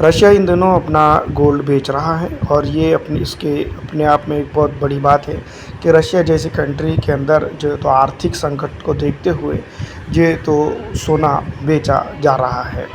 Russia इन दिनों अपना gold बेच रहा है और ये अपने आप में एक बहुत बड़ी बात है कि रशिया जैसी कंट्री के अंदर जो तो आर्थिक संकट को देखते हुए ये तो सोना बेचा जा रहा है।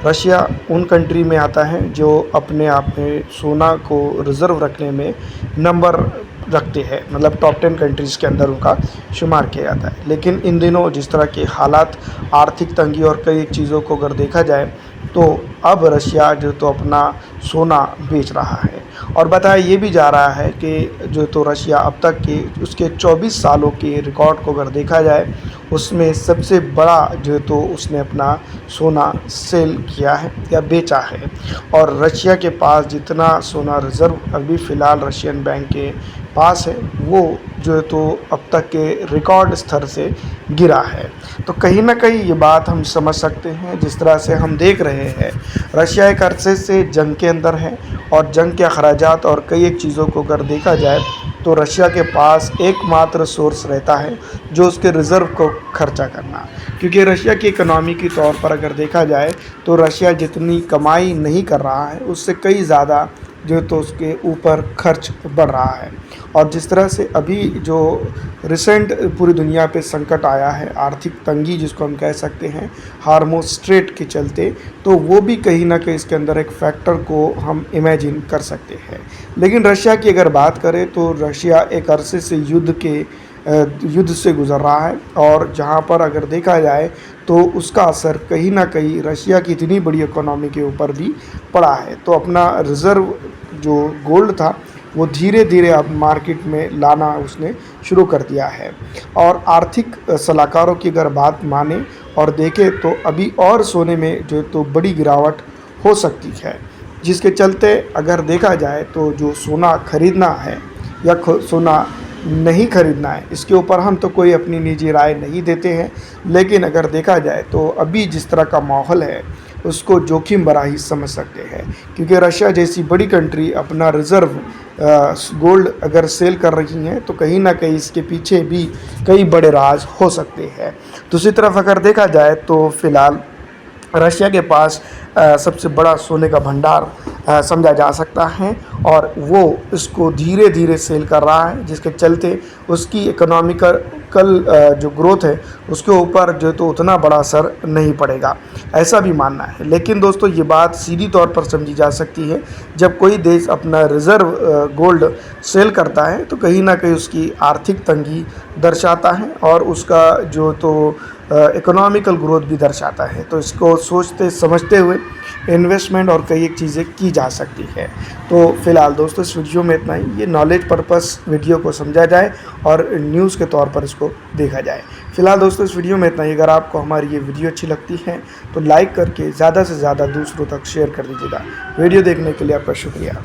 रशिया उन कंट्री में आता है जो अपने आप में सोना को रिज़र्व रखने में नंबर रखते हैं, मतलब टॉप 10 कंट्रीज़ के अंदर उनका शुमार किया जाता है। लेकिन इन दिनों जिस तरह के हालात, आर्थिक तंगी और कई चीज़ों को अगर देखा जाए तो अब रशिया जो तो अपना सोना बेच रहा है और बताया ये भी जा रहा है कि जो तो रशिया अब तक के उसके 24 सालों के रिकॉर्ड को अगर देखा जाए उसमें सबसे बड़ा जो तो उसने अपना सोना सेल किया है या बेचा है। और रशिया के पास जितना सोना रिज़र्व अभी फ़िलहाल रशियन बैंक के पास है वो जो तो अब तक के रिकॉर्ड स्तर से गिरा है। तो कहीं न कहीं ये बात हम समझ सकते हैं, जिस तरह से हम देख रहे हैं रशिया एक अरसे से जंग के अंदर है और जंग के अखराजात और कई एक चीज़ों को अगर देखा जाए तो रशिया के पास एकमात्र सोर्स रहता है जो उसके रिज़र्व को खर्चा करना। क्योंकि रशिया की इकोनॉमी के तौर पर अगर देखा जाए तो रशिया जितनी कमाई नहीं कर रहा है उससे कई ज़्यादा जो तो उसके ऊपर खर्च बढ़ रहा है। और जिस तरह से अभी जो रिसेंट पूरी दुनिया पे संकट आया है, आर्थिक तंगी जिसको हम कह सकते हैं हार्मोज स्ट्रेट के चलते, तो वो भी कहीं ना कहीं इसके अंदर एक फैक्टर को हम इमेजिन कर सकते हैं। लेकिन रशिया की अगर बात करें तो रशिया एक अरसे से युद्ध से गुज़र रहा है और जहाँ पर अगर देखा जाए तो उसका असर कहीं ना कहीं रशिया की इतनी बड़ी इकोनॉमी के ऊपर भी पड़ा है। तो अपना रिज़र्व जो गोल्ड था वो धीरे धीरे अब मार्केट में लाना उसने शुरू कर दिया है। और आर्थिक सलाहकारों की अगर बात माने और देखें तो अभी और सोने में जो तो बड़ी गिरावट हो सकती है, जिसके चलते अगर देखा जाए तो जो सोना खरीदना है या सोना नहीं खरीदना है इसके ऊपर हम तो कोई अपनी निजी राय नहीं देते हैं। लेकिन अगर देखा जाए तो अभी जिस तरह का माहौल है उसको जोखिम भरा ही समझ सकते हैं, क्योंकि रशिया जैसी बड़ी कंट्री अपना रिज़र्व गोल्ड अगर सेल कर रही हैं तो कहीं ना कहीं इसके पीछे भी कई बड़े राज हो सकते हैं। दूसरी तरफ अगर देखा जाए तो फ़िलहाल रशिया के पास सबसे बड़ा सोने का भंडार समझा जा सकता है और वो इसको धीरे धीरे सेल कर रहा है, जिसके चलते उसकी इकोनॉमिकल जो ग्रोथ है उसके ऊपर जो तो उतना बड़ा असर नहीं पड़ेगा, ऐसा भी मानना है। लेकिन दोस्तों ये बात सीधी तौर पर समझी जा सकती है, जब कोई देश अपना रिज़र्व गोल्ड सेल करता है तो कहीं ना कहीं उसकी आर्थिक तंगी दर्शाता है और उसका जो तो इकोनॉमिकल ग्रोथ भी दर्शाता है। तो इसको सोचते समझते हुए इन्वेस्टमेंट और कई एक चीज़ें की जा सकती है। तो फ़िलहाल दोस्तों इस वीडियो में इतना ही। ये नॉलेज पर्पस वीडियो को समझा जाए और न्यूज़ के तौर पर इसको देखा जाए। फ़िलहाल दोस्तों इस वीडियो में इतना ही। अगर आपको हमारी ये वीडियो अच्छी लगती है तो लाइक करके ज़्यादा से ज़्यादा दूसरों तक शेयर कर दीजिएगा। वीडियो देखने के लिए आपका शुक्रिया।